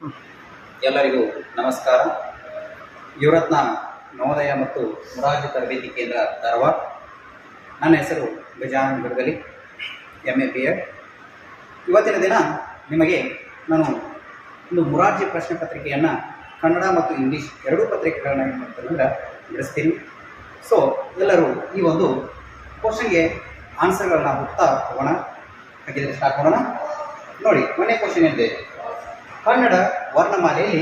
ಎಲ್ಲರಿಗೂ ನಮಸ್ಕಾರ. ಯುವರತ್ನ ನವೋದಯ ಮತ್ತು ಮೊರಾರ್ಜಿ ತರಬೇತಿ ಕೇಂದ್ರ ಧಾರವಾಡ. ನನ್ನ ಹೆಸರು ಗಜಾನನ್ ಗಡ್ಗಲಿ, MA BEd. ಇವತ್ತಿನ ದಿನ ನಿಮಗೆ ನಾನು ಒಂದು ಮೊರಾರ್ಜಿ ಪ್ರಶ್ನೆ ಪತ್ರಿಕೆಯನ್ನು ಕನ್ನಡ ಮತ್ತು ಇಂಗ್ಲೀಷ್ ಎರಡೂ ಪತ್ರಿಕೆಗಳನ್ನ ಏನು ಮಾಡ್ತಾರೆ ಬಿಡಿಸ್ತೀನಿ. ಸೊ ಎಲ್ಲರೂ ಈ ಒಂದು ಕ್ವಶನ್ಗೆ ಆನ್ಸರ್ಗಳನ್ನ ಹುಡ್ತಾ ಹೋಗೋಣ. ಹಾಗಿದ್ರೆ ಸ್ಟಾರ್ಟ್ ಮಾಡೋಣ. ನೋಡಿ, ಮೊನ್ನೆ ಕ್ವಶನ್ ಇದೆ, ಕನ್ನಡ ವರ್ಣಮಾಲೆಯಲ್ಲಿ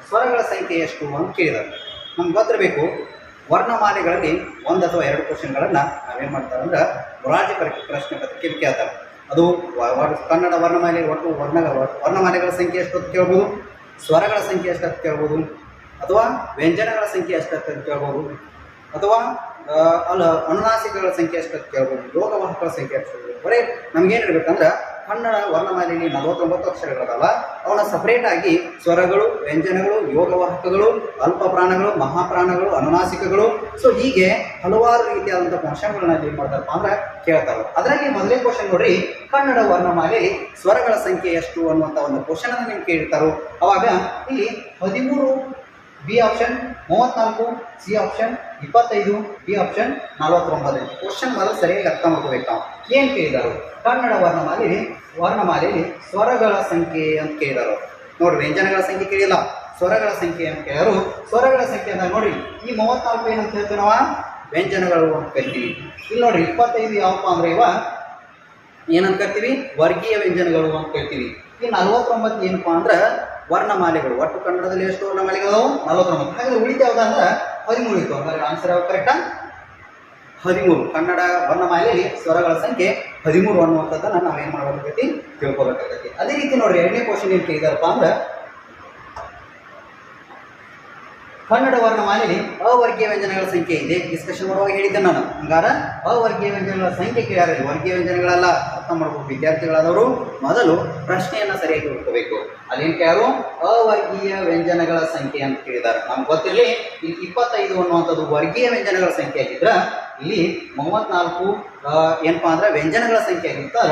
ಸ್ವರಗಳ ಸಂಖ್ಯೆ ಎಷ್ಟು ಅಂತ ಕೇಳಿದ್ದಾರೆ. ನಮ್ಗೆ ಗೊತ್ತಿರಬೇಕು, ವರ್ಣಮಾಲೆಗಳಲ್ಲಿ ಒಂದು ಅಥವಾ ಎರಡು ಕ್ವಶನ್ಗಳನ್ನು ನಾವೇನು ಮಾಡ್ತಾರೆ ಅಂದ್ರೆ ಮೊರಾರ್ಜಿ ಪ್ರಶ್ನೆ ಪತ್ರಿಕೆ ಕೇಳ್ತಾರೆ. ಅದು ಕನ್ನಡ ವರ್ಣಮಾಲೆ ಒಟ್ಟು ವರ್ಣಮಾಲೆಗಳ ಸಂಖ್ಯೆ ಎಷ್ಟು ಅಂತ ಕೇಳ್ಬೋದು, ಸ್ವರಗಳ ಸಂಖ್ಯೆ ಎಷ್ಟು ಅಂತ ಕೇಳ್ಬೋದು, ಅಥವಾ ವ್ಯಂಜನಗಳ ಸಂಖ್ಯೆ ಎಷ್ಟು ಅಂತ ಕೇಳ್ಬೋದು, ಅಥವಾ ಅನುನಾಸಿಕಗಳ ಸಂಖ್ಯೆ ಎಷ್ಟು ಅಂತ ಕೇಳ್ಬೋದು, ಯೋಗವಾಹಕಗಳ ಸಂಖ್ಯೆ ಎಷ್ಟು ಕೇಳ್ಬೋದು. ಬರೀ ನಮ್ಗೇನು ಇರಬೇಕಂದ್ರೆ ಕನ್ನಡ ವರ್ಣಮಾಲೆಯಲ್ಲಿ 49 ಅಕ್ಷರಗಳದಲ್ಲ, ಅವನ್ನ ಸಪ್ರೇಟಾಗಿ ಸ್ವರಗಳು, ವ್ಯಂಜನಗಳು, ಯೋಗವಾಹಕಗಳು, ಅಲ್ಪ ಪ್ರಾಣಗಳು, ಮಹಾಪ್ರಾಣಗಳು, ಅನುನಾಸಿಕಗಳು, ಸೊ ಹೀಗೆ ಹಲವಾರು ರೀತಿಯಾದಂಥ ಕ್ವಶನ್ಗಳನ್ನ ಏನು ಮಾಡ್ತಾರಪ್ಪ ಅಂದ್ರೆ ಕೇಳ್ತಾರೆ. ಅದರಾಗಿ ಮೊದಲೇ ಕ್ವಶನ್ ನೋಡ್ರಿ, ಕನ್ನಡ ವರ್ಣಮಾಲೆಯಲ್ಲಿ ಸ್ವರಗಳ ಸಂಖ್ಯೆ ಎಷ್ಟು ಅನ್ನುವಂಥ ಒಂದು ಕ್ವಶನ್ ಅನ್ನು ನೀವು ಕೇಳ್ತಾರೋ, ಅವಾಗ ಇಲ್ಲಿ 13 B option, 34 C option, 25 D option, 49. Question ಮೊದಲು ಸರಿಯಾಗಿ ಅರ್ಥ ಮಾಡ್ಕೋಬೇಕು ನಾವು. ಏನು ಕೇಳಿದಾರು? ಕನ್ನಡ ವರ್ಣಮಾಲೆಯಲ್ಲಿ ಸ್ವರಗಳ ಸಂಖ್ಯೆ ಅಂತ ಕೇಳಿದಾರು. ನೋಡ್ರಿ, ವ್ಯಂಜನಗಳ ಸಂಖ್ಯೆ ಕೇಳಿಲ್ಲ, ಸ್ವರಗಳ ಸಂಖ್ಯೆ ಅಂತ ಕೇಳಿದಾರು. ಸ್ವರಗಳ ಸಂಖ್ಯೆ ಅಂತ ನೋಡ್ರಿ, ಈ 34 ಏನಂತ ಹೇಳ್ತೀವಿ ನಾವು, ವ್ಯಂಜನಗಳು ಅಂತ ಕರಿತೀವಿ. ಇಲ್ಲಿ ನೋಡ್ರಿ 25 ಯಾವಪ್ಪ ಅಂದ್ರೆ ಇವ ಏನಂತ ಕರಿತೀವಿ, ವರ್ಗೀಯ ವ್ಯಂಜನಗಳು ಅಂತ ಕರಿತೀವಿ. ಈ 49 ಏನಪ್ಪ ಅಂದ್ರೆ ವರ್ಣಮಾಲೆಗಳು. ಒಟ್ಟು ಕನ್ನಡದಲ್ಲಿ ಎಷ್ಟು ವರ್ಣಮಾಲೆಗಳು? 49. ಹಾಗಾದ್ರೆ ಉಳಿತ ಯಾವ್ದಂದ್ರೆ 13 ಇತ್ತು. ಹಾಗಾದ್ರೆ ಆನ್ಸರ್ ಯಾವ್ದು ಕರೆಕ್ಟಾ? 13. ಕನ್ನಡ ವರ್ಣಮಾಲೆಯಲ್ಲಿ ಸ್ವರಗಳ ಸಂಖ್ಯೆ 13 ಅನ್ನುವಂಥದ್ದನ್ನು ನಾವೇನು ಮಾಡಬೇಕಾಗೈತಿ, ತಿಳ್ಕೊಬೇಕಾಗೈತಿ. ಅದೇ ರೀತಿ ನೋಡ್ರಿ, ಎರಡನೇ ಕ್ವಶನ್ ಏನು ಕೇಳಿದಾರಪ್ಪ ಅಂದ್ರೆ, ಕನ್ನಡ ವರ್ಣಮಾಲೆಯಲ್ಲಿ ಅವರ್ಗೀಯ ವ್ಯಂಜನಗಳ ಸಂಖ್ಯೆ ಇದೆ. ಡಿಸ್ಕಷನ್ ಮಾಡುವಾಗ ಹೇಳಿದ್ದೆ ನಾನು. ಹಂಗಾರ ಅವರ್ಗೀಯ ವ್ಯಂಜನಗಳ ಸಂಖ್ಯೆ ಕೇಳ್ಯಾರ, ವರ್ಗೀಯ ವ್ಯಂಜನಗಳೆಲ್ಲ ಅರ್ಥ ಮಾಡ್ಬೇಕು. ವಿದ್ಯಾರ್ಥಿಗಳಾದವರು ಮೊದಲು ಪ್ರಶ್ನೆಯನ್ನು ಸರಿಯಾಗಿ ಹುಡ್ಕೋಬೇಕು. ಅದೇನು ಕೇಳಾರು? ಅವರ್ಗೀಯ ವ್ಯಂಜನಗಳ ಸಂಖ್ಯೆ ಅಂತ ಕೇಳಿದ್ದಾರೆ. ನಮ್ಗೆ ಗೊತ್ತಿರಲಿ, ಇಲ್ಲಿ 25 ಅನ್ನುವಂಥದ್ದು ವರ್ಗೀಯ ವ್ಯಂಜನಗಳ ಸಂಖ್ಯೆ ಆಗಿದ್ರೆ, ಇಲ್ಲಿ 34 ಏನಪ್ಪಾ ಅಂದ್ರೆ ವ್ಯಂಜನಗಳ ಸಂಖ್ಯೆ ಆಗಿರ್ತಾರ.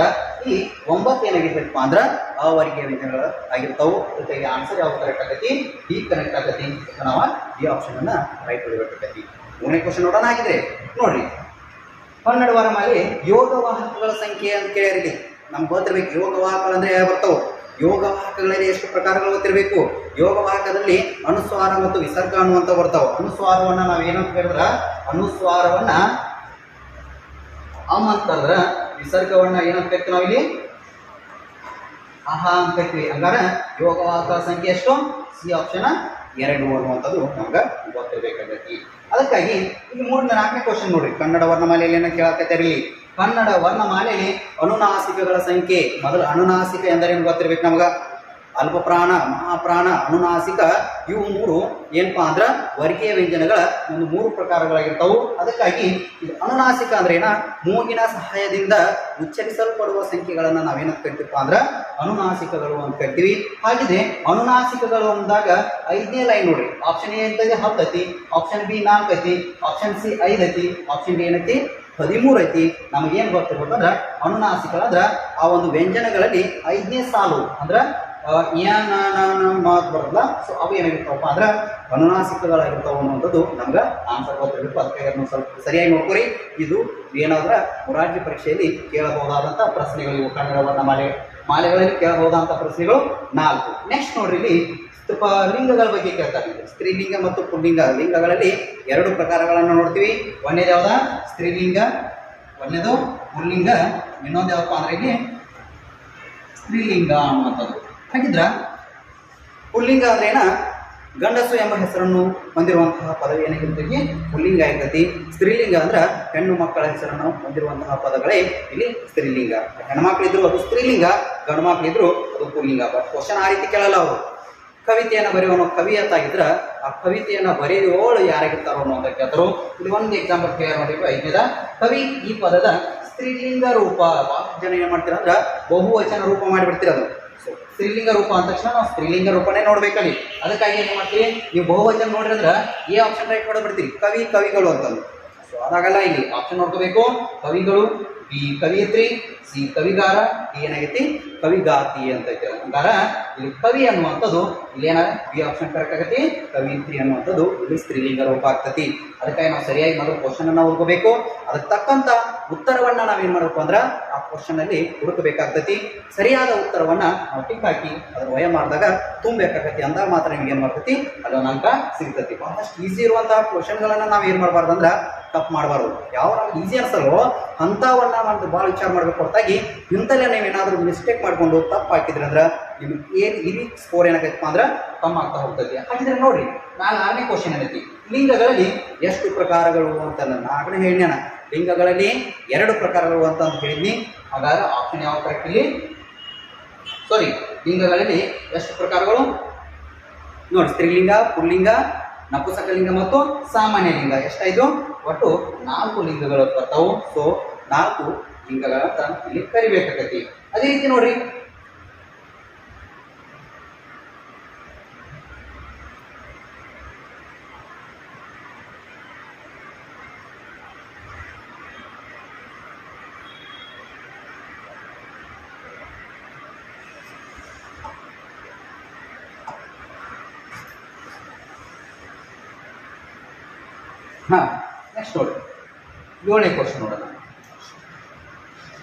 ಈ 9 ಏನಾಗಿರ್ತೈತಪ್ಪ ಅಂದ್ರೆ ಅವರ್ಗೀಯ ವ್ಯಂಜನಗಳು ಆಗಿರ್ತಾವು. ಜೊತೆಗೆ ಆನ್ಸರ್ ಯಾವ್ದು ಕರೆಕ್ಟ್ ಆಗತಿ? ಡಿ ಕರೆಕ್ಟ್ ಆಗತಿ. ನಾವು ಈ ಆಪ್ಷನ್ ಅನ್ನ ರೈಟ್ ಹೊಡಿಬೇಕಾಗತಿ. ಮೂರನೇ ಕ್ವಶನ್ ನೋಡೋಣ. ಆಗಿದ್ರೆ ನೋಡ್ರಿ, ಕನ್ನಡ ವರ್ಣಮಾಲೆ ಯೋಗವಾಹಕಗಳ ಸಂಖ್ಯೆ ಅಂತ ಕೇಳಿರಲಿ. ನಮ್ಗೆ ಗೊತ್ತಿರ್ಬೇಕು, ಯೋಗವಾಹಕಗಳು ಅಂದ್ರೆ ಯಾವ ಬರ್ತಾವೆ? ಯೋಗವಾಹಕಗಳಲ್ಲಿ ಎಷ್ಟು ಪ್ರಕಾರಗಳು ಗೊತ್ತಿರಬೇಕು. ಯೋಗವಾಹಕದಲ್ಲಿ ಅನುಸ್ವಾರ ಮತ್ತು ವಿಸರ್ಗ ಅನ್ನುವಂಥ ಬರ್ತಾವೆ. ಅನುಸ್ವಾರವನ್ನ ನಾವೇನಂತ ಹೇಳಿದ್ರ, ಅನುಸ್ವಾರವನ್ನ ಅಮ್ ಅಂತ ಕರೆದ್ರ, ವಿಸರ್ಗವನ್ನ ಏನಂತ ಕರಿತೀವಿ ನಾವಿಲ್ಲಿ? ಆಹಾ ಅಂತ ಕರಿತೀವಿ. ಹಂಗಾರೆ ಯೋಗವಾಹಕ ಸಂಖ್ಯೆ ಎಷ್ಟು? ಸಿ ಆಪ್ಷನ್ 2 ಅನ್ನುವಂಥದ್ದು ನಮ್ಗೆ ಗೊತ್ತಿರಬೇಕಾಗೈತಿ. ಅದಕ್ಕಾಗಿ ಈಗ 4ನೇ ಕ್ವಶನ್ ನೋಡ್ರಿ, ಕನ್ನಡ ವರ್ಣಮಾಲೆಯಲ್ಲಿ ಏನೋ ಕೇಳಕತ್ತೀರಿ. ಕನ್ನಡ ವರ್ಣಮಾಲೆಯಲ್ಲಿ ಅನುನಾಸಿಕಗಳ ಸಂಖ್ಯೆ. ಮೊದಲು ಅನುನಾಸಿಕ ಎಂದರೇನು ಗೊತ್ತಿರ್ಬೇಕು ನಮ್ಗೆ. ಅಲ್ಪಪ್ರಾಣ, ಮಹಾಪ್ರಾಣ, ಅನುನಾಸಿಕ, ಇವು 3 ಏನಪ್ಪಾ ಅಂದ್ರೆ ವರ್ಗೀಯ ವ್ಯಂಜನಗಳ ಒಂದು 3 ಪ್ರಕಾರಗಳಾಗಿರ್ತಾವು. ಅದಕ್ಕಾಗಿ ಇದು ಅನುನಾಸಿಕ ಅಂದ್ರೆ ಏನ, ಮೂಗಿನ ಸಹಾಯದಿಂದ ಉಚ್ಚರಿಸಲ್ಪಡುವ ಸಂಖ್ಯೆಗಳನ್ನು ನಾವೇನಂತ ಕರಿತೀವಪ್ಪ ಅಂದ್ರೆ ಅನುನಾಸಿಕಗಳು ಅಂತ ಕರಿತೀವಿ. ಹಾಗಿದೆ ಅನುನಾಸಿಕಗಳು ಅಂದಾಗ 5ನೇ ಲೈನ್ ನೋಡ್ರಿ, ಆಪ್ಷನ್ ಎ ಅಂತ 10 ಐತಿ, ಆಪ್ಷನ್ ಬಿ 4 ಐತಿ, ಆಪ್ಷನ್ ಸಿ 5 ಐತಿ, ಆಪ್ಷನ್ ಡಿ ಏನೈತಿ 13 ಐತಿ. ನಮಗೇನು ಗೊತ್ತಿರ್ಬೇಕಂದ್ರೆ ಅನುನಾಸಿಕಗಳಂದ್ರೆ ಆ ಒಂದು ವ್ಯಂಜನಗಳಲ್ಲಿ 5ನೇ ಸಾಲು ಅಂದ್ರೆ ಮಾತು ಬರಲ್ಲ. ಸೊ ಅವು ಏನಾಗಿರ್ತಾವಪ್ಪ ಅಂದ್ರೆ ಅನುನಾಸಿಕಗಳಾಗಿರ್ತಾವ ಅನ್ನುವಂಥದ್ದು ನಮ್ಗೆ ಆನ್ಸರ್ ಗೊತ್ತಿರಬೇಕು. ಅದಕ್ಕೆ ಸ್ವಲ್ಪ ಸರಿಯಾಗಿ ನೋಡ್ಕೊರಿ. ಇದು ಏನಾದ್ರೆ ಮೊರಾರ್ಜಿ ಪರೀಕ್ಷೆಯಲ್ಲಿ ಕೇಳಬಹುದಾದಂಥ ಪ್ರಶ್ನೆಗಳು ಇವು. ಕನ್ನಡ ಮಾಲೆಗಳಲ್ಲಿ ಕೇಳಬಹುದಾದಂಥ ಪ್ರಶ್ನೆಗಳು 4. ನೆಕ್ಸ್ಟ್ ನೋಡ್ರಿ, ಇಲ್ಲಿ ಲಿಂಗಗಳ ಬಗ್ಗೆ ಕೇಳ್ತಾರೆ. ಸ್ತ್ರೀಲಿಂಗ ಮತ್ತು ಪುಲ್ಲಿಂಗ ಲಿಂಗಗಳಲ್ಲಿ 2 ಪ್ರಕಾರಗಳನ್ನು ನೋಡ್ತೀವಿ. ಒಂದೇದು ಯಾವ್ದ? ಸ್ತ್ರೀಲಿಂಗ, ಒಂದೇದು ಪುಲ್ಲಿಂಗ, ಇನ್ನೊಂದು ಯಾವಪ್ಪ ಅಂದ್ರೆ ಇಲ್ಲಿ ಸ್ತ್ರೀಲಿಂಗ ಅನ್ನುವಂಥದ್ದು. ಹಾಗಿದ್ರ ಪುಲ್ಲಿಂಗ ಅಂದ್ರೆ ಏನ, ಗಂಡಸು ಎಂಬ ಹೆಸರನ್ನು ಹೊಂದಿರುವಂತಹ ಪದವಿ ಏನಾಗಿರ್ತೈತಿ, ಪುಲ್ಲಿಂಗ ಆಗಿರ್ತೈತಿ. ಸ್ತ್ರೀಲಿಂಗ ಅಂದ್ರೆ ಹೆಣ್ಣು ಮಕ್ಕಳ ಹೆಸರನ್ನು ಹೊಂದಿರುವಂತಹ ಪದಗಳೇ ಇಲ್ಲಿ ಸ್ತ್ರೀಲಿಂಗ. ಹೆಣ್ಮಕ್ಳಿದ್ರು ಅದು ಸ್ತ್ರೀಲಿಂಗ, ಗಂಡು ಮಕ್ಳಿದ್ರು ಅದು ಪುಲ್ಲಿಂಗ. ಬಟ್ ಕ್ವಶನ್ ಆ ರೀತಿ ಕೇಳಲ್ಲ. ಅವರು ಕವಿತೆಯನ್ನು ಬರೆಯುವನು ಕವಿ ಅಂತಾಗಿದ್ರೆ ಆ ಕವಿತೆಯನ್ನು ಬರೆಯುವವಳು ಯಾರಾಗಿರ್ತಾರೋ ಅನ್ನೋಂಥ ಕೇಳ್ತಾರೋ. ಇಲ್ಲಿ ಒಂದು ಎಕ್ಸಾಂಪಲ್ ಕೇಳ ನೋಡಿ, 5ನೇದ ಕವಿ ಈ ಪದದ ಸ್ತ್ರೀಲಿಂಗ ರೂಪ. ಬಹಳ ಜನ ಏನ್ ಮಾಡ್ತೀರ ಅಂದ್ರೆ ಬಹುವಚನ ರೂಪ ಮಾಡಿಬಿಡ್ತೀರ. ಅದು ಸ್ತ್ರೀಲಿಂಗ ರೂಪ ಅಂದ ತಕ್ಷಣ ನಾವು ಸ್ತ್ರೀಲಿಂಗ ರೂಪನೇ ನೋಡ್ಬೇಕಲ್ಲಿ. ಅದಕ್ಕಾಗಿ ಏನು ಮಾಡ್ತೀವಿ, ನೀವು ಬಹುವಚನ ನೋಡಿದ್ರೆ ಈ ಆಪ್ಷನ್ ರೈಟ್ ಮಾಡಿಬಿಡ್ತೀರಿ, ಕವಿಗಳು ಅಂತಂದು. ಸೊ ಅದಾಗಲ್ಲ, ಇಲ್ಲಿ ಆಪ್ಷನ್ ನೋಡ್ಕೋಬೇಕು. ಕವಿಗಳು, ಬಿ ಕವಿಯತ್ರಿ, ಸಿ ಕವಿಗಾರ, ಡಿ ಏನಾಗೈತಿ ಕವಿಗಾತಿ ಅಂತ. ಹಂಗಾರ ಇಲ್ಲಿ ಕವಿ ಅನ್ನುವಂಥದ್ದು ಇಲ್ಲಿ ಏನ ಬಿ ಆಪ್ಷನ್ ಕರೆಕ್ಟ್ ಆಗತಿ. ಕವಿತ್ರಿ ಅನ್ನುವಂಥದ್ದು ಇಲ್ಲಿ ಸ್ತ್ರೀಲಿಂಗ ರೂಪ ಆಗ್ತತಿ. ಅದಕ್ಕಾಗಿ ನಾವು ಸರಿಯಾಗಿ ಮೊದಲು ಕ್ವಶನ್ ಅನ್ನ ಓದ್ಕೋಬೇಕು. ಅದಕ್ಕೆ ತಕ್ಕಂತ ಉತ್ತರವನ್ನ ನಾವೇನ್ ಮಾಡಬೇಕು ಅಂದ್ರ ಆ ಕ್ವಶನ್ ಅಲ್ಲಿ ಹುಡುಕಬೇಕಾಗ್ತತಿ. ಸರಿಯಾದ ಉತ್ತರವನ್ನ ನಾವು ಟಿಕ್ ಹಾಕಿ ಅದ್ರ ವಯ ಮಾಡಿದಾಗ ತುಂಬಬೇಕಾಗತಿ. ಅಂದಾಗ ಮಾತ್ರ ನಿಮ್ಗೆ ಏನ್ ಮಾಡ್ತತಿ ಅಲ್ಲೊಂದು ಅಂಕ ಸಿಗ್ತತಿ. ಬಹಳಷ್ಟು ಈಸಿ ಇರುವಂತಹ ಕ್ವಶನ್ ಗಳನ್ನ ನಾವ್ ಏನ್ ಮಾಡಬಾರ್ದು ಅಂದ್ರ ತಪ್ಪು ಮಾಡಬಾರ್ದು. ಯಾವ ನಮ್ಗೆ ಈಸಿ ಅನ್ಸಲ್ವೋ ಅಂತವನ್ನ ಒಂದು ಭಾಳ ವಿಚಾರ ಮಾಡ್ಬೇಕು ಹೊರತಾಗಿ ಇಂತಲ್ಲೇ ನೀವೇನಾದ್ರೂ ಮಿಸ್ಟೇಕ್ ಮಾಡ್ಕೊಂಡು ತಪ್ಪು ಹಾಕಿದ್ರಿ ಅಂದ್ರೆ ನಿಮ್ಗೆ ಇಲ್ಲಿ ಸ್ಕೋರ್ ಏನಾಗೈತಪ್ಪ ಅಂದ್ರೆ ಕಮ್ಮಿ ಆಗ್ತಾ ಹೋಗ್ತದೆ. ಹಾಗಿದ್ರೆ ನೋಡ್ರಿ, ನಾಲ್ಕನೇ ಕ್ವಶನ್ ಏನೈತಿ, ಲಿಂಗಗಳಲ್ಲಿ ಎಷ್ಟು ಪ್ರಕಾರಗಳು ಅಂತ ನಾಲ್ಕನೇ ಹೇಳಿದ್ನ. ಲಿಂಗಗಳಲ್ಲಿ 2 ಪ್ರಕಾರಗಳು ಅಂತ ಹೇಳಿದ್ನಿ. ಹಾಗಾದ್ರೆ ಆಪ್ಷನ್ ಯಾವ ಕರೆಕ್ಟ್ ಇಲ್ಲಿ? ಸಾರಿ, ಲಿಂಗಗಳಲ್ಲಿ ಎಷ್ಟು ಪ್ರಕಾರಗಳು ನೋಡಿ, ಸ್ತ್ರೀಲಿಂಗ, ಪುಲ್ಲಿಂಗ, ನಪುಂಸಕಲಿಂಗ ಮತ್ತು ಸಾಮಾನ್ಯ ಲಿಂಗ. ಎಷ್ಟಾಯ್ತು? ಒಟ್ಟು 4 ಲಿಂಗಗಳು ಬರ್ತಾವು. ಸೊ 4 ಲಿಂಗಗಳಂತ ಇಲ್ಲಿ ಕರಿಬೇಕಾಗತಿ. ಅದೇ ರೀತಿ ನೋಡ್ರಿ, ನೆಕ್ಸ್ಟ್ ನೋಡಿ 7ನೇ ಕ್ವಶನ್ ನೋಡೋಣ.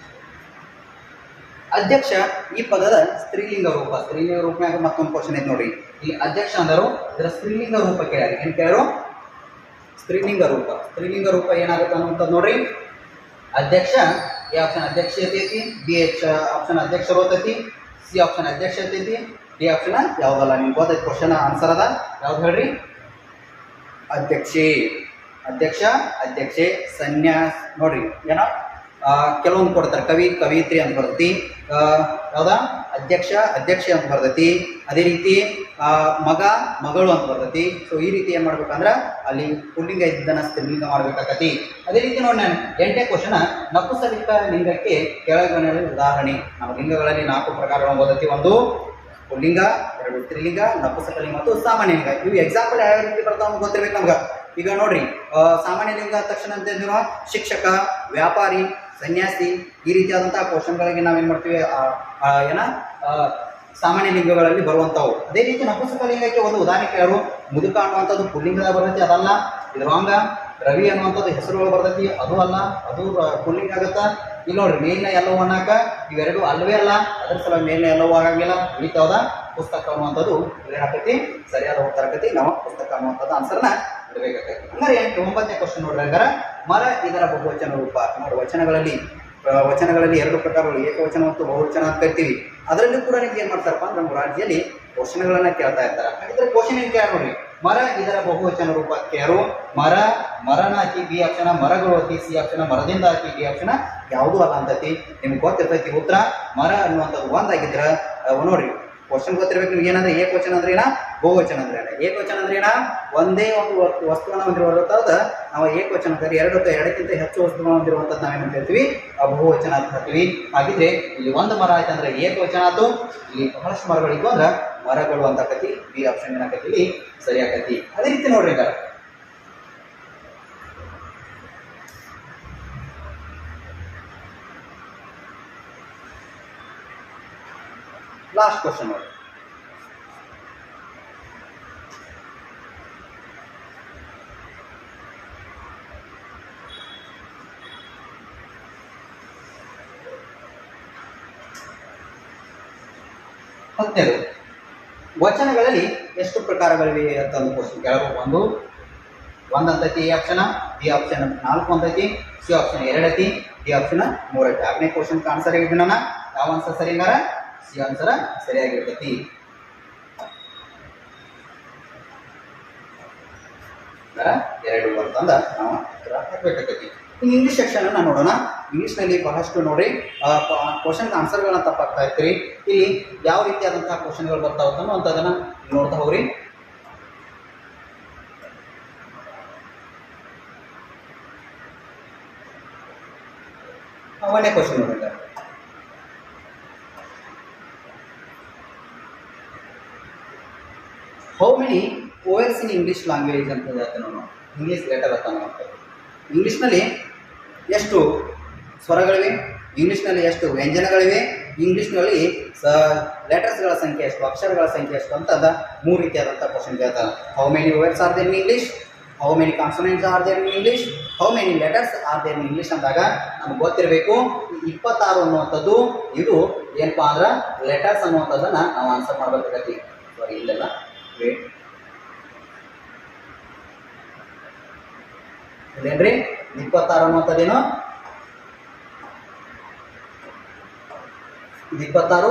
ಅಧ್ಯಕ್ಷ ಈ ಪದದ ಸ್ತ್ರೀಲಿಂಗ ರೂಪ. ಸ್ತ್ರೀಲಿಂಗ ರೂಪನಾಗ ಮತ್ತೊಂದು ಕ್ವಶನ್ ಐತೆ ನೋಡ್ರಿ. ಇಲ್ಲಿ ಅಧ್ಯಕ್ಷ ಅಂದರು ಇದರ ಸ್ತ್ರೀಲಿಂಗ ರೂಪ ಕೇಳ್ಯಾರ. ಏನ್ ಕೇಳರು? ಸ್ತ್ರೀಲಿಂಗ ರೂಪ. ಸ್ತ್ರೀಲಿಂಗ ರೂಪ ಏನಾಗುತ್ತೆ ಅನ್ನುವಂಥದ್ದು ನೋಡ್ರಿ. ಅಧ್ಯಕ್ಷ ಎ ಆಪ್ಷನ್ ಅಧ್ಯಕ್ಷ ಐತಿ, ಬಿ ಆಪ್ಷನ್ ಅಧ್ಯಕ್ಷರು ಓದ್ತೈತಿ, ಸಿ ಆಪ್ಷನ್ ಅಧ್ಯಕ್ಷ ಐತಿ, ಡಿ ಆಪ್ಷನ್ ಯಾವ್ದಲ್ಲ. ನಿಮ್ಗೆ ಗೊತ್ತೈತಿ ಕ್ವಶನ್ ಆನ್ಸರ್ ಅದ ಯಾವ್ದು ಹೇಳ್ರಿ? ಅಧ್ಯಕ್ಷೆ. ಅಧ್ಯಕ್ಷ, ಅಧ್ಯಕ್ಷೆ, ಸನ್ಯಾಸ ನೋಡ್ರಿ ಏನ ಕೆಲವೊಂದು ಕೊಡ್ತಾರೆ. ಕವಿ, ಕವಿತ್ರಿ ಅಂತ ಬರ್ತೈತಿ. ಯಾವ್ದ? ಅಧ್ಯಕ್ಷ, ಅಧ್ಯಕ್ಷೆ ಅಂತ ಬರ್ತೈತಿ. ಅದೇ ರೀತಿ ಮಗ, ಮಗಳು ಅಂತ ಬರ್ತೈತಿ. ಸೊ ಈ ರೀತಿ ಏನ್ ಮಾಡ್ಬೇಕಂದ್ರ ಅಲ್ಲಿ ಪುಲ್ಲಿಂಗ ಇದ್ದನ್ನ ಸ್ತ್ರೀಲಿಂಗ ಮಾಡ್ಬೇಕಾಗತಿ. ಅದೇ ರೀತಿ ನೋಡಿ, ನಾನು 8ನೇ ಕ್ವಶನ್, ನಪುಂಸಕ ಲಿಂಗಕ್ಕೆ ಕೆಳಗಿನ ಉದಾಹರಣೆ. ನಮ್ಮ ಲಿಂಗಗಳಲ್ಲಿ 4 ಪ್ರಕಾರಗಳನ್ನು ಓದತಿ. 1 ಪುಲ್ಲಿಂಗ, 2 ಸ್ತ್ರೀಲಿಂಗ, ನಪುಂಸಕಲಿಂಗ ಮತ್ತು ಸಾಮಾನ್ಯ ಲಿಂಗ. ಇವು ಎಕ್ಸಾಂಪಲ್ ಯಾವ ರೀತಿ ಬರ್ತಾವ ಗೊತ್ತಿರ್ಬೇಕು ನಮ್ಗೆ. ಈಗ ನೋಡ್ರಿ, ಸಾಮಾನ್ಯ ಲಿಂಗ ತಕ್ಷಣ ಅಂತ ಶಿಕ್ಷಕ, ವ್ಯಾಪಾರಿ, ಸನ್ಯಾಸಿ ಈ ರೀತಿಯಾದಂತಹ ಕ್ವಶನ್ಗಳಿಗೆ ನಾವೇನ್ ಮಾಡ್ತೀವಿ ಏನ ಸಾಮಾನ್ಯ ಲಿಂಗಗಳಲ್ಲಿ ಬರುವಂತವು. ಅದೇ ರೀತಿ ನಪುಂಸಕ ಲಿಂಗಕ್ಕೆ ಒಂದು ಉದಾಹರಣೆ ಕೇಳರು. ಮುದುಕ ಅನ್ನುವಂಥದ್ದು ಪುಲ್ಲಿಂಗದ ಬರ್ತೈತಿ, ಅದಲ್ಲ. ಇದು ರಾಂಗ. ರವಿ ಅನ್ನುವಂಥದ್ದು ಹೆಸರುಗಳು ಬರ್ತೈತಿ, ಅದು ಅಲ್ಲ, ಅದು ಪುಲ್ಲಿಂಗ ಆಗತ್ತ. ಇಲ್ಲಿ ನೋಡ್ರಿ, ಮೇಲಿನ ಎಲ್ಲವೂ ಅನ್ನಕ ಇವೆರಡು ಅಲ್ಲವೇ ಅಲ್ಲ. ಅದ್ರ ಸಲ ಮೇಲಿನ ಎಲ್ಲವೂ ಆಗಂಗಿಲ್ಲ. ಉಳಿತಾವದ ಪುಸ್ತಕ ಅನ್ನುವಂಥದ್ದು ಏನಾಗ್ತೈತಿ ಸರಿಯಾದ ಉತ್ತರ ಆಕತಿ. ನಾವು ಪುಸ್ತಕ ಅನ್ನುವಂಥದ್ದು ಆನ್ಸರ್ನ ಇಡಬೇಕಾಗೈತಿ. ಹಂಗಾರೆ 9ನೇ ಕ್ವಶನ್ ನೋಡ್ರಿ. ಹಂಗಾರ ಮರ ಇದರ ಬಹುವಚನ ರೂಪ. ನೋಡಿ, ವಚನಗಳಲ್ಲಿ 2 ಪ್ರಕಾರಗಳು, ಏಕವಚನ ಮತ್ತು ಬಹುವಚನ ಅಂತ ಕರಿತೀವಿ. ಅದರಲ್ಲಿ ಕೂಡ ನಿಮ್ಗೆ ಏನ್ ಮಾಡ್ತಾರಪ್ಪ ಅಂದ್ರೆ ನಮ್ಮ ರಾಜ್ಯದಲ್ಲಿ ಕ್ವಶನ್ಗಳನ್ನ ಕೇಳ್ತಾ ಇರ್ತಾರೆ. ಹಾಗಿದ್ರೆ ಕ್ವಶನ್ ಏನ್ ಕೇಳ ನೋಡ್ರಿ, ಮರ ಇದರ ಬಹುವಚನ ರೂಪ ಕೇರು. ಮರ, ಮರನ ಹಾಕಿ ಬಿ ಆಪ್ಷನ್, ಮರಗಳು ಹಾಕಿ ಸಿ ಆಪ್ಷನ್, ಮರದಿಂದ ಹಾಕಿ ಡಿ ಆಪ್ಷನ್ ಯಾವುದೂ ಅಲ್ಲ ಅಂತೈತಿ. ನಿಮ್ಗೆ ಗೊತ್ತಿರ್ತೈತಿ ಉತ್ತರ. ಮರ ಅನ್ನುವಂಥದ್ದು ಒಂದಾಗಿದ್ರ ನೋಡ್ರಿ, ಕ್ವಶನ್ ಗೊತ್ತಿರ್ಬೇಕು ನಿಮ್ಗೆ. ಏನಂದ್ರೆ ಏಕವಚನ ಅಂದ್ರೆ ಏನ, ಬಹುವಚನ ಅಂದ್ರೆ ಏನ. ಏಕವಚನ ಅಂದ್ರೆ ಏನ, ಒಂದೇ ಒಂದು ವಸ್ತುವನ್ನ ಹೊಂದಿರುವಂತಹದ್ದು ನಾವು ಏಕವಚನ ಅಂತೀವಿ. 2 ಅಥವಾ 2ಕ್ಕಿಂತ ಹೆಚ್ಚು ವಸ್ತುಗಳನ್ನು ಹೊಂದಿರುವಂತದ್ದು ನಾವೇನು ಹೇಳ್ತೀವಿ ಬಹುವಚನ ಅಂತ ಹೇಳ್ತೀವಿ. ಹಾಗಿದ್ರೆ ಇಲ್ಲಿ 1 ಮರ ಆಯ್ತು ಅಂದ್ರೆ ಏಕವಚನ ಆಯ್ತು. ಇಲ್ಲಿ ಬಹಳಷ್ಟು ಮರಗಳಿಗೂ ಅಂದ್ರೆ ಮರಗಳು ಅಂತ ಆಕತಿ. ಬಿ ಆಪ್ಷನ್ ಏನಾಕತಿ ಇಲ್ಲಿ ಸರಿ ಆಕತಿ. ಅದೇ ರೀತಿ ನೋಡ್ರಿ, ಈಗ ಲಾಸ್ಟ್ ಕ್ವಶನ್ ನೋಡಿ. ವಚನಗಳಲ್ಲಿ ಎಷ್ಟು ಪ್ರಕಾರಗಳಿವೆ ಅಂತ ಒಂದು ಕ್ವಶನ್ ಕೇಳಬೇಕು. 1 ಅಂತೈತಿ ಎ ಆಪ್ಷನ್, ಬಿ ಆಪ್ಷನ್ 4 ಅಂತೈತಿ, ಸಿ ಆಪ್ಷನ್ 2 ಐತಿ, ಡಿ ಆಪ್ಷನ್ 3 ಐತಿ. 6ನೇ ಕ್ವಶನ್ ಆನ್ಸರ್ ಹೇಳಿದ್ವಿ ನಾನು. ಯಾವ ಆನ್ಸರ್ ಸರಿ ಹಂಗಾರ? ಸಿ ಆನ್ಸರ್ ಸರಿಯಾಗಿರ್ತೈತಿ. ಎರಡು ಅಂತಂದ ನಾವು ಉತ್ತರ ಹಾಕ್ಬೇಕಾಗೈತಿ. ಇಂಗ್ಲೀಷ್ ಸೆಕ್ಷನ್ ಅನ್ನ ನೋಡೋಣ. ಇಂಗ್ಲೀಷ್ನಲ್ಲಿ ಬಹಳಷ್ಟು ನೋಡ್ರಿ ಕ್ವಶನ್ ಆನ್ಸರ್ಗಳನ್ನ ತಪ್ಪಾಗ್ತಾ ಇರ್ತೀರಿ. ಇಲ್ಲಿ ಯಾವ ರೀತಿಯಾದಂತಹ ಕ್ವಶನ್ಗಳು ಬರ್ತಾವ ಅನ್ನೋದನ್ನ ನೋಡ್ತಾ ಹೋಗ್ರಿ. ಒಂದೇ ಕ್ವಶನ್ ನೋಡಿದ್ರೆ, how many vowels in English language ಅಂತ ಹೇಳ್ತೇವೆ ನಾವು. ಇಂಗ್ಲೀಷ್ ಲೆಟರ್ ಅಂತ ನಾವು ಇಂಗ್ಲೀಷ್ನಲ್ಲಿ ಎಷ್ಟು ಸ್ವರಗಳಿವೆ, ಇಂಗ್ಲೀಷ್ನಲ್ಲಿ ಎಷ್ಟು ವ್ಯಂಜನಗಳಿವೆ, ಇಂಗ್ಲೀಷ್ನಲ್ಲಿ ಲೆಟರ್ಸ್ಗಳ ಸಂಖ್ಯೆ ಎಷ್ಟು, ಅಕ್ಷರಗಳ ಸಂಖ್ಯೆ ಎಷ್ಟು ಅಂತ ಅದ 3 ರೀತಿಯಾದಂಥ ಕ್ವಶನ್ ಕೇಳ್ತಾರೆ. How many words are there in English, how many consonants are there in English, how many letters are there in English ಅಂದಾಗ ನಮ್ಗೆ ಗೊತ್ತಿರಬೇಕು 26 ಅನ್ನುವಂಥದ್ದು ಇದು ಏನಪ್ಪ ಅಂದ್ರೆ ಲೆಟರ್ಸ್ ಅನ್ನುವಂಥದ್ದನ್ನು ನಾವು ಆನ್ಸರ್ ಮಾಡಬೇಕಾಗತ್ತಿ. ಸಾರಿ ಇಲ್ಲೆಲ್ಲ ವೇಟ್ ಇದೇನ್ರಿ 26 ಅನ್ನುವಂಥದ್ದೇನು 26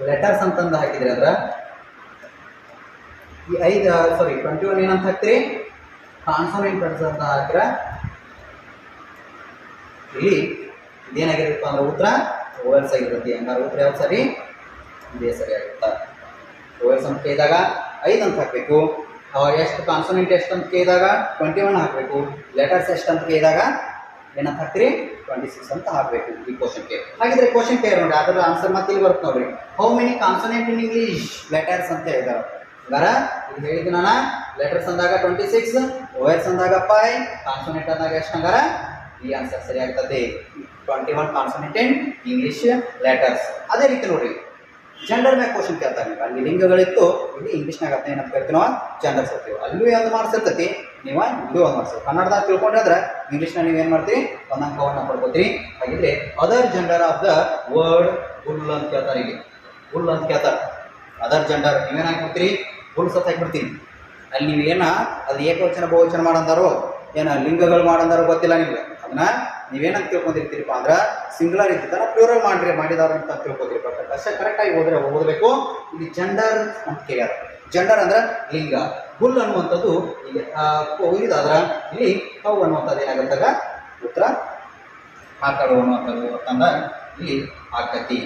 ಲೆಟರ್ಸ್ ಅಂತಂದು ಹಾಕಿದ್ರಿ ಅಂದ್ರೆ ಈ 21 ಏನಂತ ಹಾಕ್ತೀರಿ ಕಾನ್ಸೋನೆಂಟ್ ಅಂತ ಹಾಕಿರ ಇಲ್ಲಿ ಇದೇನಾಗಿರುತ್ತಪ್ಪ ಅಂದ್ರೆ ಉತ್ತರ ಓವೆಲ್ಸ್ ಆಗಿರುತ್ತೆ. ಹಂಗಾರೆ ಉತ್ತರ ಯಾವ್ದು ಸರಿ ಇದೇ ಸರಿ ಆಗುತ್ತಾ. ಓವೆಲ್ಸ್ ಅಂತ ಕೇಳಿದಾಗ 5 ಅಂತ ಹಾಕಬೇಕು. ಎಷ್ಟು ಕಾನ್ಸೋನೆಂಟ್ ಎಷ್ಟು ಅಂತ ಕೇಳಿದಾಗ 21 ಹಾಕಬೇಕು. ಲೆಟರ್ಸ್ ಎಷ್ಟು ಅಂತ ಕೇಳಿದಾಗ ಏನಂತ ಹಾಕ್ತೀರಿ 26 ಅಂತ ಹಾಕಬೇಕು ಈ ಕ್ವಶನ್ಗೆ. ಹಾಗಿದ್ರೆ ಕ್ವಶನ್ ಕೇಳಿ ನೋಡಿ ಅದರ ಆನ್ಸರ್ ಮತ್ತೆ ಇಲ್ಲಿ ಬರುತ್ತೆ ನೋಡ್ರಿ. How many consonant in English letters ಅಂತ ಹೇಳಿದಾರೆ. ಹಂಗಾರ ಇದು ಹೇಳಿದ್ದು ನಾನು ಲೆಟರ್ಸ್ ಅಂದಾಗ 26, ಓವೆಲ್ಸ್ ಅಂದಾಗ 5, ಕಾನ್ಸೋನೆಂಟ್ ಅಂದಾಗ ಎಷ್ಟು ಹಂಗಾರ ಈ ಆನ್ಸರ್ ಸರಿ ಆಗ್ತದೆ 21 ಕಾನ್ಸೋನೆಂಟ್ ಇನ್ ಇಂಗ್ಲೀಷ್ ಲೆಟರ್ಸ್. ಅದೇ ರೀತಿ ನೋಡ್ರಿ ಜೆಂಡರ್ ಮ್ಯಾಗ ಕ್ವಶನ್ ಕೇಳ್ತಾರೆ. ಅಲ್ಲಿ ಲಿಂಗಗಳಿತ್ತು, ಇಲ್ಲಿ ಇಂಗ್ಲೀಷ್ನಾಗ ಅರ್ಥ ಏನಂತ ಕೇಳ್ತೀವಿ ನಾವು ಜೆಂಡರ್ಸ್ ಇರ್ತೀವಿ. ಅಲ್ಲೂ ಯಾವ್ದು ಮಾರ್ಕ್ಸ್ ಇರ್ತೈತಿ ನೀವು ಇಲ್ಲೂ ಒಂದು ಮಾರ್ಕ್ಸ್. ಕನ್ನಡದಾಗ ತಿಳ್ಕೊಂಡ್ರೆ ಇಂಗ್ಲೀಷ್ನ ನೀವೇನು ಮಾಡ್ತೀರಿ ಒಂದು ಅಂಕವನ್ನು ಪಡ್ಕೋತೀರಿ. ಹಾಗಿದ್ರೆ other gender of the word bull ಅಂತ ಕೇಳ್ತಾರೆ. ಇಲ್ಲಿ ಬುಲ್ ಅಂತ ಕೇಳ್ತಾರೆ. ಅದರ್ ಜೆಂಡರ್ ನೀವೇನು ಹಾಕ್ಬಿಡ್ತೀರಿ ಬುಲ್ ಸತ್ ಹಾಕ್ಬಿಡ್ತೀನಿ. ಅಲ್ಲಿ ನೀವು ಅದು ಏಕವಚನ ಬಹುವಚನ ಮಾಡಂದಾರೋ ಲಿಂಗಗಳು ಮಾಡಂದಾರೋ ಗೊತ್ತಿಲ್ಲ ನಿಮ್ಗೆ. ಅದನ್ನ ನೀವೇನಂತ ತಿಳ್ಕೊಂಡಿರ್ತೀರಿಪ್ಪ ಅಂದ್ರೆ ಸಿಂಗುಲರ್ ಇದ್ದಿದ್ದಾರ ಪ್ಲೂರಲ್ ಮಾಡಿದಾರ ಅಂತ ತಿಳ್ಕೊತೀರಿ. ಬಟ್ ಅಷ್ಟೇ ಕರೆಕ್ಟಾಗಿ ಓದಬೇಕು. ಇಲ್ಲಿ ಜೆಂಡರ್ ಅಂತ ಕೇಳ್ಯಾರ. ಜೆಂಡರ್ ಅಂದ್ರೆ ಲಿಂಗ. ಬುಲ್ ಅನ್ನುವಂಥದ್ದು ಇಲ್ಲಿ ಇದಾದ್ರ ಇಲ್ಲಿ ಕೌ ಅನ್ನುವಂಥದ್ದು ಏನಾಗುತ್ತಾಗ ಉತ್ತರ ಆಕಳು ಅನ್ನುವಂಥದ್ದು ಅಂತಂದ ಇಲ್ಲಿ ಆಕತಿ.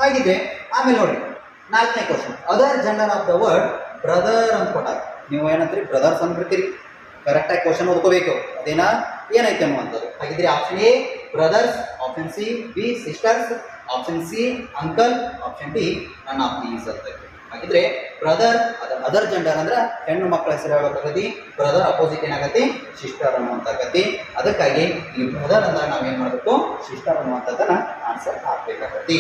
ಹಾಗಿದ್ರೆ ಆಮೇಲೆ ನೋಡಿ 4ನೇ question other gender of the word brother ಅಂತ ಕೊಟ್ಟಾರ. ನೀವು ಏನಂತೀರಿ ಬ್ರದರ್ಸ್ ಅಂದ್ಬಿಡ್ತೀರಿ. ಕರೆಕ್ಟಾಗಿ ಕ್ವಶನ್ ಓದ್ಕೋಬೇಕು ಅದೇನಾ ಏನೈತೆ ಅನ್ನುವಂಥದ್ದು. ಹಾಗಿದ್ರೆ option A brothers, option C B sisters, option C uncle, option D none of these ಅಂತ. ಹಾಗಿದ್ರೆ ಬ್ರದರ್ ಅದರ್ ಜೆಂಡರ್ ಅಂದ್ರೆ ಹೆಣ್ಣು ಮಕ್ಕಳ ಹೆಸರು ಹೇಳಬೇಕಾಗತಿ. ಬ್ರದರ್ ಅಪೋಸಿಟ್ ಏನಾಗತಿ ಸಿಸ್ಟರ್ ಅನ್ನುವಂಥಕ್ಕತಿ. ಅದಕ್ಕಾಗಿ ಈ ಬ್ರದರ್ ಅಂದಾಗ ನಾವೇನು ಮಾಡಬೇಕು ಸಿಸ್ಟರ್ ಅನ್ನುವಂಥದ್ದನ್ನ ಆನ್ಸರ್ ಹಾಕಬೇಕಾಗತಿ.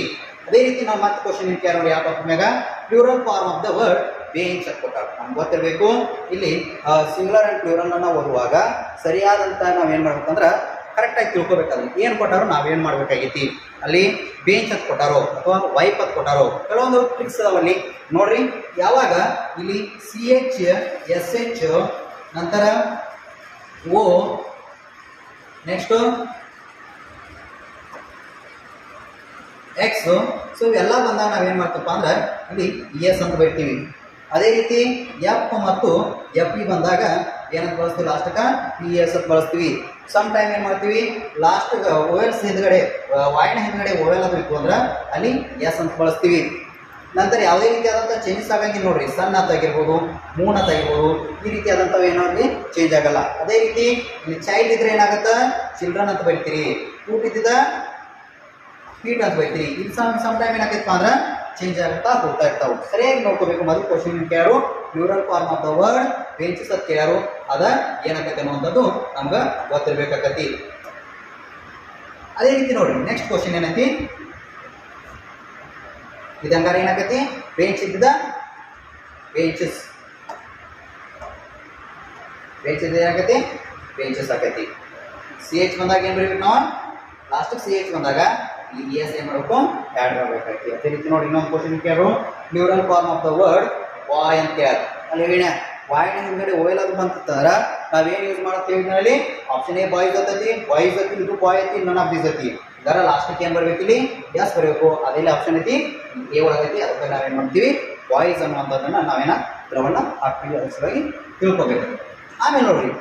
ಅದೇ ರೀತಿ ನಾವು ಮತ್ತೆ ಕ್ವಶನ್ ಏನು ಕೇಳೋಣ ಯಾವ ಟಾಪಿಕ್ ಮ್ಯಾಗ plural form of the word beings ಅಂತ ಕೊಟ್ಟಾಗ ನಮ್ಗೆ ಗೊತ್ತಿರಬೇಕು. ಇಲ್ಲಿ ಸಿಂಗುಲರ್ ಆ್ಯಂಡ್ ಪ್ಲೂರಲ್ ಅನ್ನ ಓದುವಾಗ ಸರಿಯಾದಂಥ ನಾವೇನು ಮಾಡ್ಬೇಕಂದ್ರೆ ಕರೆಕ್ಟಾಗಿ ತಿಳ್ಕೊಬೇಕಾದ್ರೆ ಏನು ಕೊಟ್ಟಾರೋ ನಾವೇನು ಮಾಡ್ಬೇಕಾಗೈತಿ. ಅಲ್ಲಿ ಬೇಂಚ್ ಅಂತ ಕೊಟ್ಟಾರೋ ಅಥವಾ ವೈಪ್ ಅಂತ ಕೊಟ್ಟಾರೋ ಕೆಲವೊಂದು ಟ್ರಿಕ್ಸ್ ಅದಾವಲ್ಲಿ ನೋಡ್ರಿ. ಯಾವಾಗ ಇಲ್ಲಿ CH SH ನಂತರ O ನೆಕ್ಸ್ಟು ಎಕ್ಸ್, ಸೊ ಇವೆಲ್ಲ ಬಂದಾಗ ನಾವೇನು ಮಾಡ್ತೀವಪ್ಪ ಅಂದ್ರೆ ಇಲ್ಲಿ ES ಅಂತ ಬರಿತೀವಿ. ಅದೇ ರೀತಿ ಎಫ್ ಮತ್ತು FE ಬಂದಾಗ ಏನಂತ ಬಳಸ್ತೀವಿ ಲಾಸ್ಟ್ಗೆ PES ಅಂತ ಬಳಸ್ತೀವಿ. ಸಮ್ ಟೈಮ್ ಏನು ಮಾಡ್ತೀವಿ ಲಾಸ್ಟ್ಗೆ ಓವೆಲ್ಸ್ ಹಿಂದ್ಗಡೆ ವಾಯ್ನ ಹಿಂದ್ಗಡೆ ಓವೆಲ್ ಅಂತ ಇತ್ತು ಅಂದ್ರೆ ಅಲ್ಲಿ ಎಸ್ ಅಂತ ಬಳಸ್ತೀವಿ. ನಂತರ ಯಾವುದೇ ರೀತಿಯಾದಂಥ ಚೇಂಜಸ್ ಆಗಂಗಿಲ್ಲ ನೋಡ್ರಿ. ಸನ್ ಅಂತ ಆಗಿರ್ಬೋದು, ಮೂನ್ ಅಂತ ಆಗಿರ್ಬೋದು, ಈ ರೀತಿಯಾದಂಥವು ಏನೋ ಅಲ್ಲಿ ಚೇಂಜ್ ಆಗಲ್ಲ. ಅದೇ ರೀತಿ ಇಲ್ಲಿ ಚೈಲ್ಡ್ ಇದ್ರೆ ಏನಾಗುತ್ತೆ ಚಿಲ್ಡ್ರನ್ ಅಂತ ಬರಿತೀರಿ. ಫೂಟ್ ಇದ್ದಿದ್ದ ಫೀಟ್ ಅಂತ ಬೈತೀರಿ. ಇದು ಸಮ್ ಟೈಮ್ ಏನಾಗೈತಪ್ಪ ಅಂದ್ರೆ ಚೇಂಜ್ ಆಗುತ್ತಾ ಹೋಗ್ತಾ ಇರ್ತಾವೆ. ಸರಿಯಾಗಿ ನೋಡ್ಕೋಬೇಕು. ಮೊದಲು ಕ್ವಶನ್ ಕೇಳಾರು plural form of the word benches ಅಂತ ಕೇಳಾರು ಅದ ಏನಾಗತ್ತೆ ಅನ್ನುವಂಥದ್ದು ನಮ್ಗೆ ಗೊತ್ತಿರ್ಬೇಕಾಗತ್ತಿ. ಅದೇ ರೀತಿ ನೋಡ್ರಿ ನೆಕ್ಸ್ಟ್ ಕ್ವಶನ್ ಏನೈತಿ ಇದಂಗಾರ ಏನಾಗತಿ ಬೇಂಚ್ ಇದ್ದ ಬೇಂಚಸ್ ಏನಾಗತಿ ಬೇಂಚಸ್ ಆಗತಿ. CH ಬಂದಾಗ ಏನು ಬರೀಬೇಕು ನಾವು ಲಾಸ್ಟ್ CH ಬಂದಾಗ ಇಲ್ಲಿ ES ಏನು ಮಾಡಬೇಕು ಆ್ಯಡ್ ಮಾಡಬೇಕಾಗ್ತಿ. ಅದೇ ರೀತಿ ನೋಡಿ ಇನ್ನೊಂದು ಕ್ವಶನ್ ಕೇಳು plural form of the word boy ಅಂತ ಕೇಳ. ಅಲ್ಲಿ ಹೇಳ ಬಾಯ್ನ ಹಿಂದ್ಗಡೆ ಓವೆಲ್ ಅದು ಬಂತಂದ್ರೆ ನಾವೇನು ಯೂಸ್ ಮಾಡ್ತೀವಿ ಇದರಲ್ಲಿ ಆಪ್ಷನ್ ಎ ಬಾಯ್ಸ್ ಐತಿ, ಬಾಯ್ಸ್ ಐತಿ, ಇದು ಬಾಯ್ ಐತಿ, ನನ್ ಆಫ್ ದೀಸ್ ಐತಿ. ಇದರ ಲಾಸ್ಟಿಗೆ ಏನು ಬರಬೇಕು ಇಲ್ಲಿ ಎಸ್ ಬರಬೇಕು. ಅದೆಲ್ಲ ಆಪ್ಷನ್ ಐತಿ ಎ ಒಳಗೈತಿ. ಅದಕ್ಕೆ ನಾವೇನು ಮಾಡ್ತೀವಿ ಬಾಯ್ಸ್ ಅನ್ನುವಂಥದ್ದನ್ನು ನಾವೇನ ಉತ್ತರವನ್ನು ಹಾಕ್ತೀವಿ. ಅದ್ರ ಸಲುವಾಗಿ ತಿಳ್ಕೊಬೇಕು. ಆಮೇಲೆ ನೋಡ್ರಿ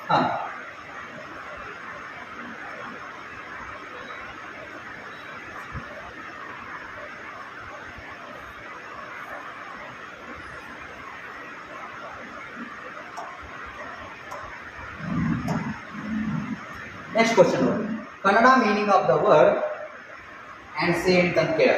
ಹಾಂ ನೆಕ್ಸ್ಟ್ ಕ್ವಶನ್ ನೋಡಿ Kannada meaning of the word ancient ಅಂತ ಕೇಳ.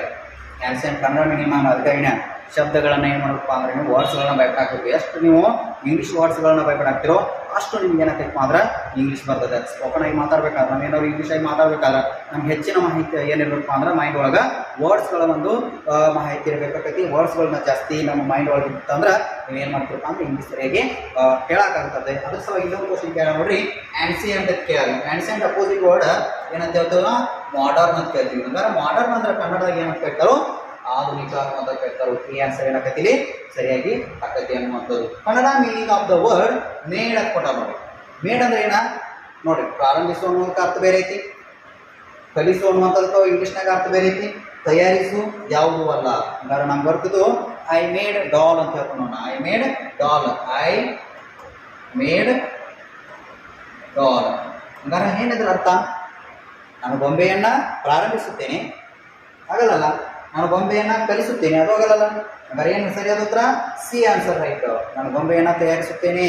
ಆ್ಯನ್ಸೆಂಟ್ ಕನ್ನಡ ಮೀನಿಂಗ್ ನಾನು ಅದಕ್ಕೆ ಶಬ್ದಗಳನ್ನು ಏನು ಮಾಡಬೇಕಪ್ಪ ಅಂದ್ರೆ ನೀವು ವರ್ಡ್ಸ್ಗಳನ್ನ ಭಯಪಡಾಕಬೇಕು. ಎಷ್ಟು ನೀವು ಇಂಗ್ಲೀಷ್ ವರ್ಡ್ಸ್ಗಳನ್ನ ಭಯಪಡಾಕ್ತಿರೋ ಅಷ್ಟು ನಿಮ್ಗೆ ಏನಾಗ್ತೈತಪ್ಪ ಅಂದ್ರೆ ಇಂಗ್ಲೀಷ್ ಬರ್ತದೆ. ಸ್ಪೋಕನ್ ಆಗಿ ಮಾತಾಡ್ಬೇಕಾದ್ರೆ ನಾವೇನಾದ್ರು ಇಂಗ್ಲೀಷಾಗಿ ಮಾತಾಡ್ಬೇಕಾದ್ರೆ ನಮ್ಗೆ ಹೆಚ್ಚಿನ ಮಾಹಿತಿ ಏನಿರ್ಬೇಕಪ್ಪ ಅಂದ್ರೆ ಮೈಂಡ್ ಒಳಗೆ ವರ್ಡ್ಸ್ಗಳ ಒಂದು ಮಾಹಿತಿ ಇರಬೇಕಾಗೈತಿ. ವರ್ಡ್ಸ್ಗಳನ್ನ ಜಾಸ್ತಿ ನಮ್ಮ ಮೈಂಡ್ ಒಳಗೆ ಇತ್ತಂದ್ರೆ ನೀವೇನು ಮಾಡ್ತೀರಪ್ಪ ಅಂದ್ರೆ ಇಂಗ್ಲೀಷ್ ಸರಿಯಾಗಿ ಹೇಳೋಕ್ಕಾಗ್ತದೆ. ಅದ್ರ ಸಲುವಾಗಿ ಇನ್ನೊಂದು ಕ್ವಶನ್ ಕೇಳ ನೋಡ್ರಿ, ಆನ್ಸಿಯಂಟ್ ಅಂತ ಕೇಳಿ. ಆನ್ಸಿಯಂಟ್ ಅಪೋಸಿಟ್ ವರ್ಡ್ ಏನಂತ ಹೇಳ್ತೀವಿ ನಾವು ಮಾಡರ್ನ್ ಅಂತ ಕೇಳ್ತೀವಿ. ಹಂಗಾರೆ ಮಾಡರ್ನ್ ಅಂದ್ರೆ ಕನ್ನಡದಾಗ ಏನಂತ ಹೇಳ್ತಾರೋ ಆಧುನಿಕ ಅಂತ ಕೇಳ್ತಾರೋ. ಈ ಆನ್ಸರ್ ಏನಾಕತಿಲಿ ಸರಿಯಾಗಿ ಆಕತಿ ಅನ್ನುವಂಥದ್ದು. Kannada meaning of the word made ಅಂತ ಕೊಟ್ಟ ನೋಡಿ. ಮೇಡ್ ಅಂದ್ರೆ ಏನ ನೋಡ್ರಿ, ಪ್ರಾರಂಭಿಸು ಅನ್ನೋದಕ್ಕೆ ಅರ್ಥ ಬೇರೆ ಐತಿ, ಕಲಿಸು ಅನ್ನುವಂಥದಕ್ಕೆ ಇಂಗ್ಲೀಷ್ನಾಗ ಅರ್ಥ ಬೇರೆ ಐತಿ, ತಯಾರಿಸು ಯಾವುದೂ ಅಲ್ಲ. ಹಂಗಾರೆ ನಮ್ಗೆ ಬರ್ತದ್ದು ಐ ಮೇಡ್ ಡಾಲ್ ಅಂತ ಹೇಳ್ಕೊಂಡು I made doll, I made doll. ಹಂಗಾರೆ ಏನಿದ್ರ ಅರ್ಥ? ನಾನು ಗೊಂಬೆಯನ್ನ ಪ್ರಾರಂಭಿಸುತ್ತೇನೆ, ಆಗಲ್ಲ. ನಾನು ಗೊಂಬೆಯನ್ನ ಕಲಿಸುತ್ತೇನೆ, ಅದು ಆಗಲ್ಲ. ಹಾಗಾದ್ರೆ ಏನು ಸರಿಯಾದ ಉತ್ತರ? C answer right. ನಾನು ಗೊಂಬೆಯನ್ನ ತಯಾರಿಸುತ್ತೇನೆ.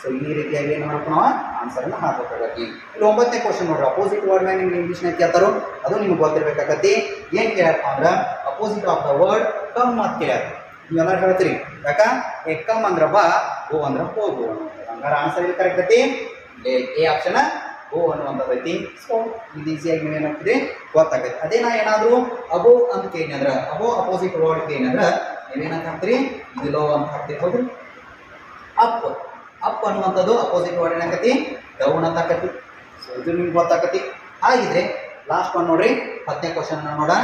ಸೊ ಈ ರೀತಿಯಾಗಿ ಏನು ಮಾಡಬೇಕು ನಾವು ಆನ್ಸರ್ನ ಹಾಕಬೇಕಾಗತ್ತಿ. ಇಲ್ಲಿ 9ನೇ ಕ್ವಶನ್ ನೋಡ್ರಿ, ಅಪೋಸಿಟ್ ವರ್ಡ್ ಮ್ಯಾನ್ ನಿಮ್ಗೆ ಇಂಗ್ಲೀಷ್ನಾಗ ಕೇಳ್ತಾರೋ ಅದು ನಿಮ್ಗೆ ಗೊತ್ತಿರ್ಬೇಕಾಗತ್ತಿ. ಏನು ಕೇಳ್ಯಾರಪ್ಪ ಅಂದ್ರೆ opposite of the word come ಅಂತ ಕೇಳ್ಯಾರ. ನೀವೆಲ್ಲ ಹೇಳ್ತೀರಿ ಯಾಕ? ಎ ಕಮ್ ಅಂದ್ರೆ ಬಾ, ಗೋ ಅಂದ್ರೆ ಹೋಗು. ಹಂಗಾರೆ ಆನ್ಸರ್ ಇಲ್ಲಿ ಕರೆಕ್ಟ್ ಐತಿ. ಎ ಆಪ್ಷನ್ ಗೋ ಅನ್ನುವಂಥದ್ದು ಐತಿ. ಸೊ ಇದು ಈಸಿಯಾಗಿ ನೀವೇನಾಗ್ತದೆ ಗೊತ್ತಾಗತ್ತೆ. ಅದೇ ನಾ ಏನಾದರೂ ಅಬೋ ಅಂತ ಕೇಳಿ ಅಂದ್ರೆ ಅಬೋ ಅಪೋಸಿಟ್ ವರ್ಡ್ ಕೇಳಿ ಅಂದ್ರೆ ನೀವೇನಂತ ಹಾಕ್ತೀರಿ? ಇದು ಲೋ ಅಂತ ಹಾಕ್ತಿರ್ಬೋದು. ಅಪ್ ಅಪ್ ಅನ್ನುವಂಥದ್ದು ಅಪೋಸಿಟ್ ವರ್ಡ್ ಏನಾಕತಿ? ಡೌನ್ ಅಂತ ಆಕತಿ. ಸೊ ಇದು ನಿಮ್ಗೆ ಗೊತ್ತಾಕತಿ. ಹಾಗಿದ್ರೆ ಲಾಸ್ಟ್ ಒನ್ ನೋಡ್ರಿ, 10ನೇ ಕ್ವಶನ್ ನೋಡೋಣ.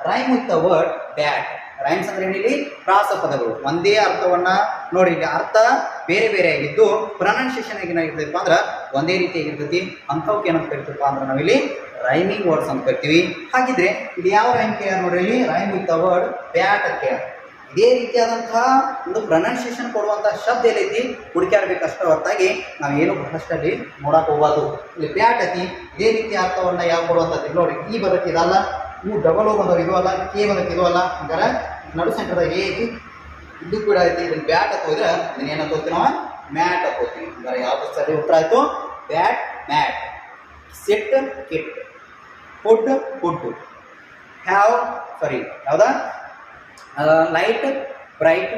Rhyme with the word bat. Rhymes ಅಂದ್ರೆ ಏನಿಲ್ಲಿ ಪ್ರಾಸ ಪದಗಳು ಒಂದೇ ಅರ್ಥವನ್ನ ನೋಡಿ. ಇಲ್ಲಿ ಅರ್ಥ ಬೇರೆ ಬೇರೆ ಆಗಿದ್ದು ಪ್ರೊನೌನ್ಸಿಯೇಷನ್ ಏನಾಗಿರ್ತೈತಪ್ಪ ಅಂದ್ರೆ ಒಂದೇ ರೀತಿಯಾಗಿರ್ತೈತಿ. ಅಂಥವಕ್ಕೆ ಏನಂತ ಕರಿತೀವಪ್ಪ ಅಂದ್ರೆ ನಾವಿಲ್ಲಿ ರೈಮಿಂಗ್ ವರ್ಡ್ಸ್ ಅಂತ ಕರಿತೀವಿ. ಹಾಗಿದ್ರೆ ಇದು ಯಾವ ರೈಮ್ ಕೇಳ ನೋಡ್ರಿ, ಇಲ್ಲಿ rhyme with the word bat ಅಂತ ಕೇಳ. ಇದೇ ರೀತಿಯಾದಂತಹ ಒಂದು ಪ್ರೊನೌನ್ಸಿಯೇಷನ್ ಕೊಡುವಂತಹ ಶಬ್ದ ಏನೈತಿ ಹುಡುಕಾಡ್ಬೇಕಷ್ಟ ಹೊರತಾಗಿ ನಾವೇನು ಬಹಳಷ್ಟಲ್ಲಿ ನೋಡಕ್ ಹೋಗ್ಬಾರ್ದು. ಇಲ್ಲಿ ಬ್ಯಾಟ್ ಐತಿ, ಇದೇ ರೀತಿಯ ಅರ್ಥವನ್ನ ಯಾವ ಕೊಡುವಂಥದ್ದು ನೋಡಿ. ಈ ಬದಕ್ಕೆ ಇದಲ್ಲ, ಇವು ಡಬಲ್ ಓ ಬಂದವು ಇದು ಅಲ್ಲ, ಕೆ ಬದಕ್ಕೆ ಇದು ಅಲ್ಲ. ಹಂಗಾರೆ ನಡು ಸೆಂಟರ್ದಾಗ ಎ ಐತಿ, ಇದು ಕೂಡ ಐತಿ. ಇದನ್ನ ಬ್ಯಾಟ್ ಹಾಕೋದ್ರೆ ಇದನ್ನ ಏನು ಹಾಕೋತೀವಿ ನಾವು? ಮ್ಯಾಟ್ ಹಾಕೋತೀವಿ. ಹಂಗಾರೆ ಯಾವ್ದು ಸರಿ ಉತ್ತರ ಆಯ್ತು? Bat mat. Sit kit, food food, have ಸಾರಿ ಯಾವ್ದಾ ಲೈಟ್ ಬ್ರೈಟ್,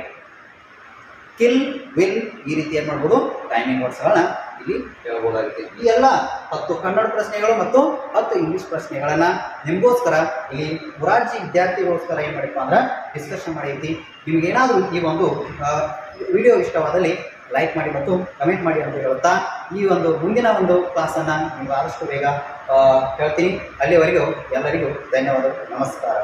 ಕಿಲ್ ವಿಲ್. ಈ ರೀತಿ ಏನು ಮಾಡ್ಬೋದು ಟೈಮಿಂಗ್ ವರ್ಡ್ಸ್ಗಳನ್ನ ಇಲ್ಲಿ ಹೇಳ್ಬೋದಾಗುತ್ತೆ. ಈ ಎಲ್ಲ 10 ಕನ್ನಡ ಪ್ರಶ್ನೆಗಳು ಮತ್ತು 10 ಇಂಗ್ಲೀಷ್ ಪ್ರಶ್ನೆಗಳನ್ನ ನಿಮಗೋಸ್ಕರ ಇಲ್ಲಿ ಮೊರಾರ್ಜಿ ವಿದ್ಯಾರ್ಥಿಗೋಸ್ಕರ ಏನು ಮಾಡಿಪ್ಪ ಅಂದ್ರೆ ಡಿಸ್ಕಷನ್ ಮಾಡೈತಿ. ನಿಮಗೇನಾದರೂ ಈ ಒಂದು ವಿಡಿಯೋ ಇಷ್ಟವಾದಲ್ಲಿ ಲೈಕ್ ಮಾಡಿ ಮತ್ತು ಕಮೆಂಟ್ ಮಾಡಿ ಅಂತ ಹೇಳುತ್ತಾ ಈ ಒಂದು ಮುಂದಿನ ಒಂದು ಕ್ಲಾಸನ್ನು ನಿಮ್ಗೆ ಆದಷ್ಟು ಬೇಗ ಹೇಳ್ತೀನಿ. ಅಲ್ಲಿವರೆಗೂ ಎಲ್ಲರಿಗೂ ಧನ್ಯವಾದಗಳು. ನಮಸ್ಕಾರ.